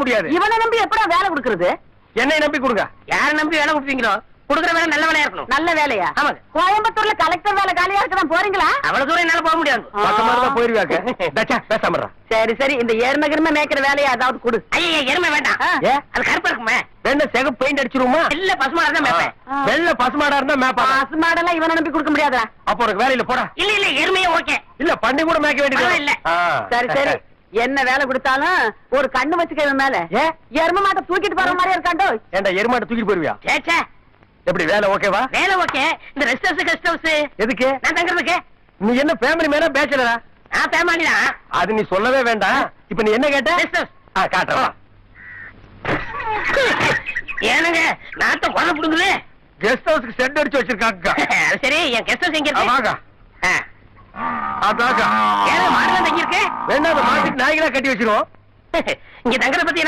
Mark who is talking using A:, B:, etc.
A: முடியாது.
B: இவனை நம்பி எப்படா வேலை கொடுக்கறது?
A: என்னை நம்பி கொடுங்க.
C: யார நம்பி வேலை கொடுப்பீங்களோ கொடுக்குற வேலை நல்ல வேலையா இருக்கணும்.
B: நல்ல வேலையா?
C: ஆமாங்க.
B: கோயம்புத்தூர்ல கலெக்டர் வேலை காலியா இருக்கதான் போறீங்களா?
C: அவ்வளவு தூரம் என்னால போக முடியாது.
A: பக்கமா தான் போயிருவாங்க. தச்சா பேசாம
B: சரி சரி, இந்த எருமை கிருமை மேய்க்கிற வேலையா ஏதாவது கொடு.
C: ஐயா எருமை வேண்டாம்.
A: ஏ
C: அது கருப்பா இருக்குமே.
A: வெண்ண சிகப்பு பெயிண்ட் அடிச்சிருமா?
C: இல்ல பசுமாடா தான் மேப்பேன்.
A: வெள்ள பசுமாடா இருந்தா மேப்பா.
B: பசுமாடெல்லாம் இவனை நம்பி கொடுக்க முடியாதா?
A: அப்ப உனக்கு வேலையில போடா.
C: இல்ல இல்ல எருமையே ஓகே.
A: இல்ல பண்ணி கூட மேய்க்க வேண்டியது
C: இல்ல.
B: சரி சரி, என்ன வேலை கொடுத்தாலும் ஒரு கண்ணு வச்சுக்க இவன் மேல.
A: ஏ
B: எருமை மாட்டை தூக்கிட்டு போற மாதிரியா இருக்காண்டோ.
A: ஏண்டா எருமாட்ட தூக்கிட்டு போயிருவியா?
C: சேச்சே
A: எப்படி வேலை ஓகேவா?
C: வேலை ஓகே. இந்த ரெஸ்ட் ஹவுஸ் கெஸ்ட் ஹவுஸ்
A: எதுக்கு?
C: நான் தங்குறதுக்கு.
A: நீ என்ன ஃபேமிலி மேனா பேச்சலரா?
C: நான் ஃபேமிலி தான்.
A: அது நீ சொல்லவே வேண்டாம். இப்ப நீ என்ன கேட்ட?
C: Rest house.
A: காட்டுறேன்.
C: ஏனுங்க நாத்த கொலை புடுங்குது.
A: கெஸ்ட் ஹவுஸ்க்கு செட் அடிச்சு வச்சிருக்காங்க.
C: அது சரி, என் கெஸ்ட் ஹவுஸ் எங்க இருக்கு?
A: வாங்க. அதாங்க.
C: ஏன் மாடலாம் தங்கி இருக்கு?
A: வேண்டாம், அந்த மாட்டுக்கு நாய்களா கட்டி வச்சிருவோம்.
C: இங்க தங்குறத பத்தி